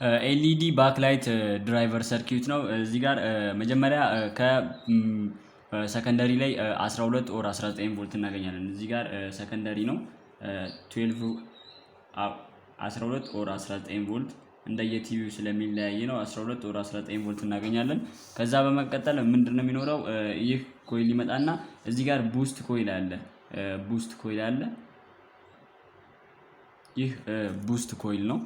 ኤልኢዲ ባክላይት ድራይቨር ሰርኪዩት ነው። እዚህ ጋር መጀመሪያ ከሰከንደሪ ላይ 12 ኦር 19 ቮልት እናገኛለን። እዚህ ጋር ሰከንደሪ ነው 12 ኦር 19 ቮልት እንደየቲቪው ስለሚለያይ ነው። 12 ኦር 19 ቮልት እናገኛለን። ከዛ በመቀጠል ምንድነው የሚኖረው? ይህ ኮይል ይመጣና እዚህ ጋር ቡስት ኮይል አለ። ቡስት ኮይል አለ። ይህ ቡስት ኮይል ነው።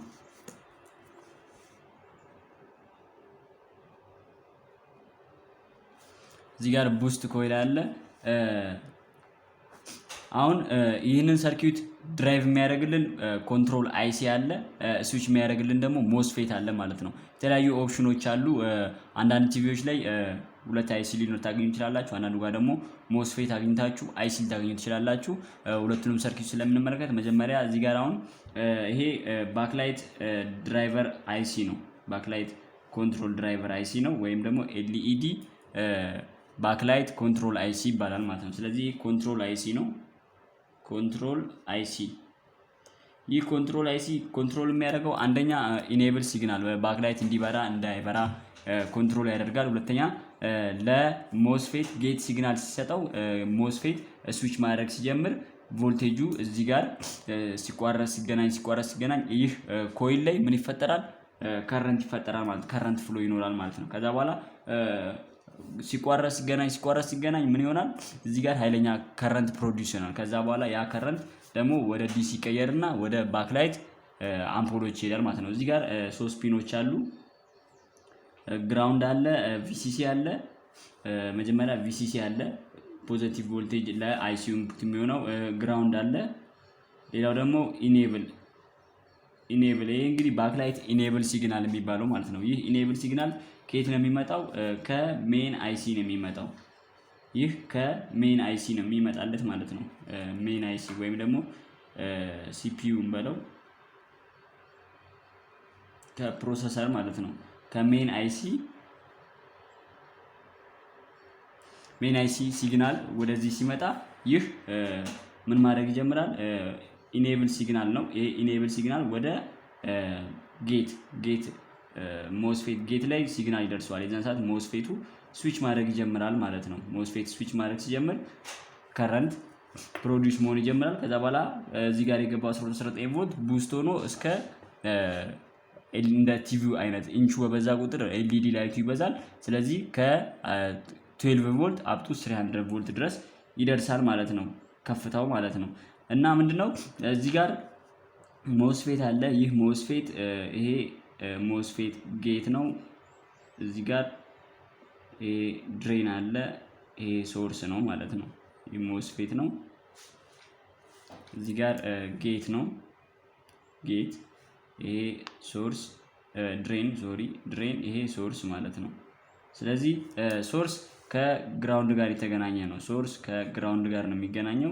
እዚህ ጋር ቡስት ኮይል አለ። አሁን ይህንን ሰርኪዩት ድራይቭ የሚያደርግልን ኮንትሮል አይሲ አለ። ስዊች የሚያደርግልን ደግሞ ሞስፌት አለ ማለት ነው። የተለያዩ ኦፕሽኖች አሉ። አንዳንድ ቲቪዎች ላይ ሁለት አይሲ ሊኖር ታገኙ ትችላላችሁ። አንዳንዱ ጋር ደግሞ ሞስፌት አግኝታችሁ አይሲ ልታገኙ ትችላላችሁ። ሁለቱንም ሰርኪዩት ስለምንመለከት መጀመሪያ እዚህ ጋር አሁን ይሄ ባክላይት ድራይቨር አይሲ ነው። ባክላይት ኮንትሮል ድራይቨር አይሲ ነው፣ ወይም ደግሞ ኤልኢዲ ባክላይት ኮንትሮል አይሲ ይባላል ማለት ነው። ስለዚህ ኮንትሮል አይሲ ነው። ኮንትሮል አይሲ ይህ ኮንትሮል አይሲ ኮንትሮል የሚያደርገው አንደኛ ኢኔብል ሲግናል ባክላይት እንዲበራ እንዳይበራ ኮንትሮል ያደርጋል። ሁለተኛ ለሞስፌት ጌት ሲግናል ሲሰጠው ሞስፌት ስዊች ማድረግ ሲጀምር ቮልቴጁ እዚህ ጋር ሲቋረጥ ሲገናኝ ይህ ኮይል ላይ ምን ይፈጠራል? ከረንት ይፈጠራል ማለት ከረንት ፍሎ ይኖራል ማለት ነው። ከዛ በኋላ ሲቋረጥ ሲገናኝ ምን ይሆናል? እዚህ ጋር ኃይለኛ ከረንት ፕሮዲዩስ ይሆናል። ከዛ በኋላ ያ ከረንት ደግሞ ወደ ዲሲ ቀየርና ወደ ባክላይት አምፖሎች ይሄዳል ማለት ነው። እዚህ ጋር 3 ፒኖች አሉ። ግራውንድ አለ፣ ቪሲሲ አለ። መጀመሪያ ቪሲሲ አለ፣ ፖዚቲቭ ቮልቴጅ ለአይሲዩ ኢንፑት የሚሆነው ግራውንድ አለ። ሌላው ደግሞ ኢኔብል ይሄ እንግዲህ ባክላይት ኢኔብል ሲግናል የሚባለው ማለት ነው። ይህ ኢኔብል ሲግናል ከየት ነው የሚመጣው? ከሜን አይሲ ነው የሚመጣው። ይህ ከሜን አይሲ ነው የሚመጣለት ማለት ነው። ሜን አይሲ ወይም ደግሞ ሲፒዩ እንበለው ከፕሮሰሰር ማለት ነው። ከሜን አይሲ ሲግናል ወደዚህ ሲመጣ ይህ ምን ማድረግ ይጀምራል? ኢኔብል ሲግናል ነው። ይሄ ኢኔብል ሲግናል ወደ ጌት ሞስፌት ጌት ላይ ሲግናል ይደርሰዋል። የዛን ሰዓት ሞስፌቱ ስዊች ማድረግ ይጀምራል ማለት ነው። ሞስፌት ስዊች ማድረግ ሲጀምር ከረንት ፕሮዲዩስ መሆን ይጀምራል። ከዛ በኋላ እዚህ ጋር የገባው 19 ቮልት ቡስት ሆኖ እስከ እንደ ቲቪው አይነት ኢንቹ በበዛ ቁጥር ኤልኢዲ ላይቱ ይበዛል። ስለዚህ ከ12 ቮልት አፕቱ 300 ቮልት ድረስ ይደርሳል ማለት ነው፣ ከፍታው ማለት ነው። እና ምንድነው እዚህ ጋር ሞስፌት አለ። ይህ ሞስፌት ይሄ ሞስፌት ጌት ነው። እዚህ ጋር ይሄ ድሬን አለ። ይሄ ሶርስ ነው ማለት ነው። ይሄ ሞስፌት ነው። እዚህ ጋር ጌት ነው። ጌት ይሄ ሶርስ ድሬን ይሄ ሶርስ ማለት ነው። ስለዚህ ሶርስ ከግራውንድ ጋር የተገናኘ ነው። ሶርስ ከግራውንድ ጋር ነው የሚገናኘው።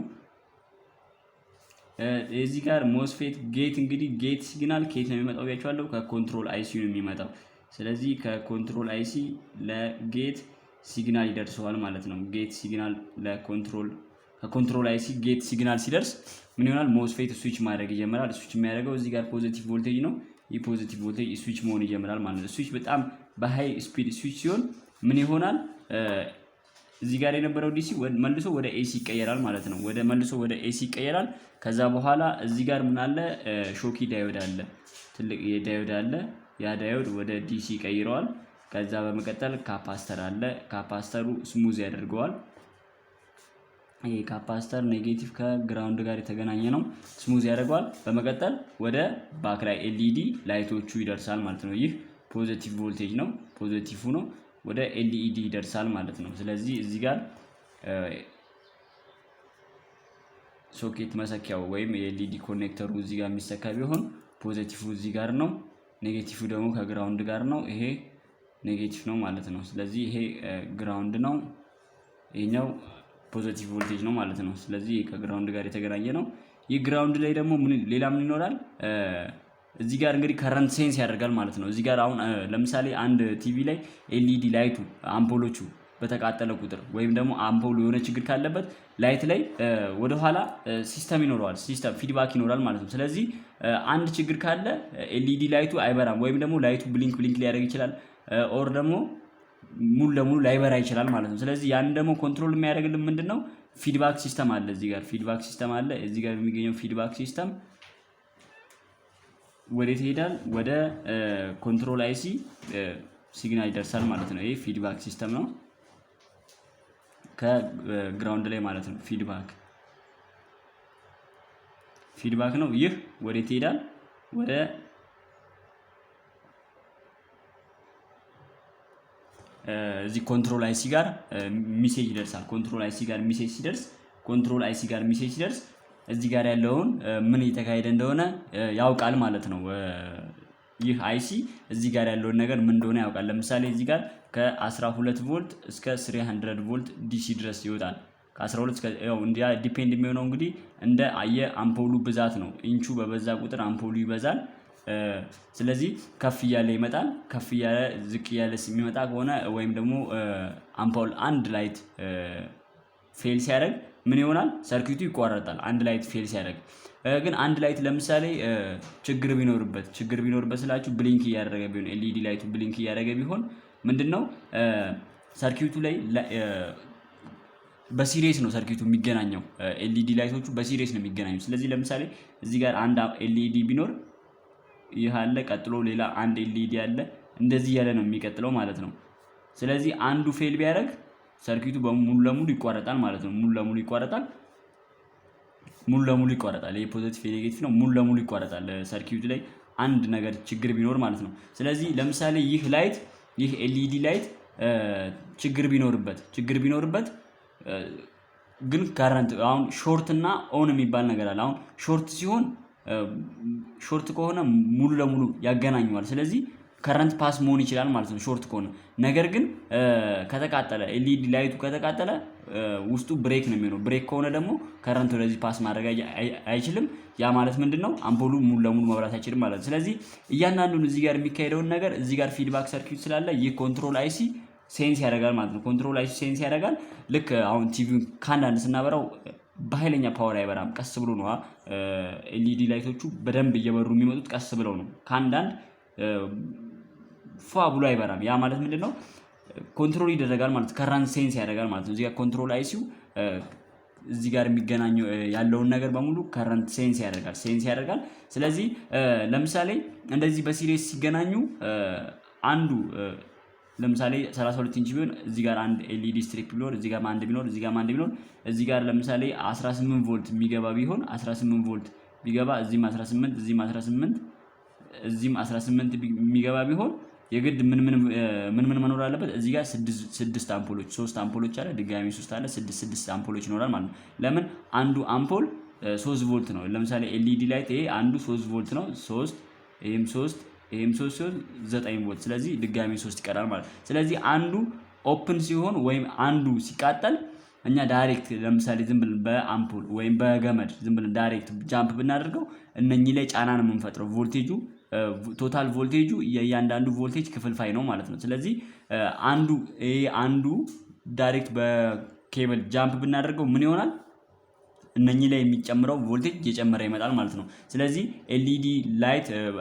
እዚህ ጋር ሞስፌት ጌት እንግዲህ ጌት ሲግናል ከየት ነው የሚመጣው ብያችኋለሁ? ከኮንትሮል አይሲ ነው የሚመጣው። ስለዚህ ከኮንትሮል አይሲ ለጌት ሲግናል ይደርሰዋል ማለት ነው። ጌት ሲግናል ከኮንትሮል አይሲ ጌት ሲግናል ሲደርስ ምን ይሆናል? ሞስፌት ስዊች ማድረግ ይጀምራል። ስዊች የሚያደርገው እዚህ ጋር ፖዚቲቭ ቮልቴጅ ነው። ይህ ፖዚቲቭ ቮልቴጅ ስዊች መሆን ይጀምራል ማለት ነው። ስዊች በጣም በሃይ ስፒድ ስዊች ሲሆን ምን ይሆናል? እዚህ ጋር የነበረው ዲሲ መልሶ ወደ ኤሲ ይቀየራል ማለት ነው። መልሶ ወደ ኤሲ ይቀየራል። ከዛ በኋላ እዚህ ጋር ምን አለ? ሾኪ ዳዮድ አለ። ትልቅ የዳዮድ አለ። ያ ዳዮድ ወደ ዲሲ ይቀይረዋል። ከዛ በመቀጠል ካፓስተር አለ። ካፓስተሩ ስሙዝ ያደርገዋል። ይሄ ካፓስተር ኔጌቲቭ ከግራውንድ ጋር የተገናኘ ነው፣ ስሙዝ ያደርገዋል። በመቀጠል ወደ ባክላይ ኤልኢዲ ላይቶቹ ይደርሳል ማለት ነው። ይህ ፖዚቲቭ ቮልቴጅ ነው፣ ፖዚቲቭ ነው፣ ወደ ኤልኢዲ ይደርሳል ማለት ነው። ስለዚህ እዚህ ጋር ሶኬት መሰኪያው ወይም የኤልኢዲ ኮኔክተሩ እዚህ ጋር የሚሰካ ቢሆን ፖዚቲቭ እዚህ ጋር ነው፣ ኔጌቲቭ ደግሞ ከግራውንድ ጋር ነው። ይሄ ኔጌቲቭ ነው ማለት ነው። ስለዚህ ይሄ ግራውንድ ነው፣ ይሄኛው ፖዚቲቭ ቮልቴጅ ነው ማለት ነው። ስለዚህ ከግራውንድ ጋር የተገናኘ ነው። ይህ ግራውንድ ላይ ደግሞ ሌላ ምን ይኖራል? እዚህ ጋር እንግዲህ ከረንት ሴንስ ያደርጋል ማለት ነው። እዚህ ጋር አሁን ለምሳሌ አንድ ቲቪ ላይ ኤልኢዲ ላይቱ አምፖሎቹ በተቃጠለ ቁጥር ወይም ደግሞ አምፖሉ የሆነ ችግር ካለበት ላይት ላይ ወደኋላ ሲስተም ይኖረዋል፣ ሲስተም ፊድባክ ይኖራል ማለት ነው። ስለዚህ አንድ ችግር ካለ ኤልኢዲ ላይቱ አይበራም ወይም ደግሞ ላይቱ ብሊንክ ሊያደርግ ይችላል ኦር ደግሞ ሙሉ ለሙሉ ላይበራ ይችላል ማለት ነው። ስለዚህ ያን ደግሞ ኮንትሮል የሚያደርግልን ምንድነው ፊድባክ ሲስተም አለ። እዚህ ጋር ፊድባክ ሲስተም አለ። እዚህ ጋር የሚገኘው ፊድባክ ሲስተም ወዴት ይሄዳል? ወደ ኮንትሮል አይሲ ሲግናል ይደርሳል ማለት ነው። ይሄ ፊድባክ ሲስተም ነው ከግራውንድ ላይ ማለት ነው። ፊድባክ ነው። ይህ ወዴት ይሄዳል? ወደ እዚህ ኮንትሮል አይሲ ጋር ሚሴጅ ይደርሳል። ኮንትሮል አይሲ ጋር ሚሴጅ ሲደርስ እዚህ ጋር ያለውን ምን እየተካሄደ እንደሆነ ያውቃል ማለት ነው። ይህ አይሲ እዚህ ጋር ያለውን ነገር ምን እንደሆነ ያውቃል። ለምሳሌ እዚህ ጋር ከ12 ቮልት እስከ 300 ቮልት ዲሲ ድረስ ይወጣል። ከ12 እስከ ያው እንዲያ ዲፔንድ የሚሆነው እንግዲህ እንደ የአምፖሉ ብዛት ነው። ኢንቹ በበዛ ቁጥር አምፖሉ ይበዛል። ስለዚህ ከፍ እያለ ይመጣል። ከፍ እያለ ዝቅ እያለ የሚመጣ ከሆነ ወይም ደግሞ አምፖል አንድ ላይት ፌል ሲያደርግ ምን ይሆናል? ሰርኪቱ ይቋረጣል። አንድ ላይት ፌል ሲያደርግ ግን አንድ ላይት ለምሳሌ ችግር ቢኖርበት ስላችሁ ብሊንክ እያደረገ ቢሆን ኤልኢዲ ላይቱ ብሊንክ እያደረገ ቢሆን ምንድነው ሰርኪቱ ላይ በሲሪየስ ነው ሰርኪቱ የሚገናኘው። ኤልኢዲ ላይቶቹ በሲሪየስ ነው የሚገናኙት። ስለዚህ ለምሳሌ እዚህ ጋር አንድ ኤልኢዲ ቢኖር ይህ አለ፣ ቀጥሎ ሌላ አንድ ኤልኢዲ አለ፣ እንደዚህ ያለ ነው የሚቀጥለው ማለት ነው። ስለዚህ አንዱ ፌል ቢያደርግ ሰርኪቱ ሙሉ ለሙሉ ይቋረጣል ማለት ነው። ሙሉ ለሙሉ ይቋረጣል። ይሄ ፖዚቲቭ ኔጌቲቭ ነው። ሙሉ ለሙሉ ይቋረጣል ሰርኪቱ ላይ አንድ ነገር ችግር ቢኖር ማለት ነው። ስለዚህ ለምሳሌ ይህ ኤልኢዲ ላይት ችግር ቢኖርበት ግን ካረንት አሁን ሾርት እና ኦን የሚባል ነገር አለ። አሁን ሾርት ከሆነ ሙሉ ለሙሉ ያገናኘዋል። ስለዚህ ከረንት ፓስ መሆን ይችላል ማለት ነው ሾርት ከሆነ። ነገር ግን ከተቃጠለ ኤልኢዲ ላይቱ ከተቃጠለ ውስጡ ብሬክ ነው የሚሆነው። ብሬክ ከሆነ ደግሞ ከረንት ወደዚህ ፓስ ማድረግ አይችልም። ያ ማለት ምንድነው አምፖሉ ሙሉ ለሙሉ መብራት አይችልም ማለት ነው። ስለዚህ እያንዳንዱን እዚህ ጋር የሚካሄደውን ነገር እዚህ ጋር ፊድባክ ሰርኪት ስላለ ይህ ኮንትሮል አይሲ ሴንስ ያደርጋል ማለት ነው። ኮንትሮል አይሲ ሴንስ ያደርጋል። ልክ አሁን ቲቪውን ከአንዳንድ ስናበራው በኃይለኛ ፓወር አይበራም፣ ቀስ ብሎ ነው። ኤልኢዲ ላይቶቹ በደንብ እየበሩ የሚመጡት ቀስ ብለው ነው። ከአንዳንድ ፏ ብሎ አይበራም። ያ ማለት ምንድነው ኮንትሮል ይደረጋል ማለት ከረንት ሴንስ ያደርጋል ማለት ነው። እዚህ ጋር ኮንትሮል አይሲው እዚህ ጋር የሚገናኘው ያለውን ነገር በሙሉ ከረንት ሴንስ ያደርጋል። ስለዚህ ለምሳሌ እንደዚህ በሲሪየስ ሲገናኙ አንዱ ለምሳሌ 32 ኢንች ቢሆን እዚህ ጋር አንድ ኤልኢዲ ስትሪፕ ቢኖር እዚህ ጋር አንድ ቢኖር እዚህ ጋር ለምሳሌ 18 ቮልት የሚገባ ቢሆን 18 ቮልት ቢገባ እዚህም 18 እዚህም 18 የሚገባ ቢሆን የግድ ምን መኖር አለበት? እዚህ ጋር 6 አምፖሎች 3 አምፖሎች አለ፣ ድጋሚ 3 አለ፣ 6 አምፖሎች ይኖራል ማለት ነው። ለምን አንዱ አምፖል 3 ቮልት ነው። ለምሳሌ ኤልኢዲ ላይት ይሄ አንዱ 3 ቮልት ነው። 3 ይሄም 3 ሲሆን 9 ቮልት። ስለዚህ ድጋሚ 3 ይቀራል ማለት ነው። ስለዚህ አንዱ ኦፕን ሲሆን ወይም አንዱ ሲቃጠል እኛ ዳይሬክት ለምሳሌ ዝም ብለን በአምፖል ወይም በገመድ ዝም ብለን ዳይሬክት ጃምፕ ብናደርገው እነኚህ ላይ ጫና ነው የምንፈጥረው። ቮልቴጁ ቶታል ቮልቴጁ የእያንዳንዱ ቮልቴጅ ክፍልፋይ ነው ማለት ነው። ስለዚህ አንዱ ዳይሬክት በኬብል ጃምፕ ብናደርገው ምን ይሆናል? እነኚህ ላይ የሚጨምረው ቮልቴጅ እየጨመረ ይመጣል ማለት ነው። ስለዚህ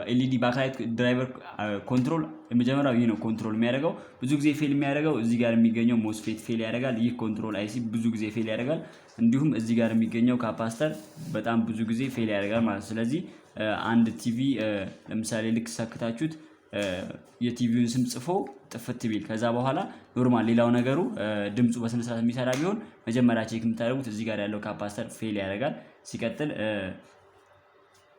ኤልኢዲ ባክላይት ድራይቨር ኮንትሮል የመጀመሪያው ይህ ነው ኮንትሮል የሚያደርገው። ብዙ ጊዜ ፌል የሚያደርገው እዚህ ጋር የሚገኘው ሞስፌት ፌል ያደርጋል። ይህ ኮንትሮል አይሲ ብዙ ጊዜ ፌል ያደርጋል። እንዲሁም እዚህ ጋር የሚገኘው ካፓስተር በጣም ብዙ ጊዜ ፌል ያደርጋል ማለት ነው። ስለዚህ አንድ ቲቪ ለምሳሌ ልክ ሰክታችሁት የቲቪውን ስም ጽፎ ጥፍት ቢል ከዛ በኋላ ኖርማል ሌላው ነገሩ ድምፁ በስነ ስርዓት የሚሰራ ቢሆን መጀመሪያ ቼክ የምታደርጉት እዚህ ጋር ያለው ካፓስተር ፌል ያደርጋል። ሲቀጥል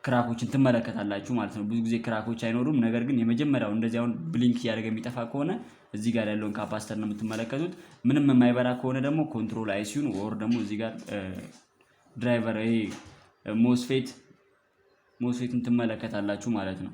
ክራኮችን ትመለከታላችሁ ማለት ነው። ብዙ ጊዜ ክራኮች አይኖሩም። ነገር ግን የመጀመሪያው እንደዚህ አሁን ብሊንክ እያደረገ የሚጠፋ ከሆነ እዚህ ጋር ያለውን ካፓስተር ነው የምትመለከቱት። ምንም የማይበራ ከሆነ ደግሞ ኮንትሮል አይሲዩን ወር ደግሞ እዚህ ጋር ድራይቨር ይሄ ሞስፌትን ትመለከታላችሁ ማለት ነው።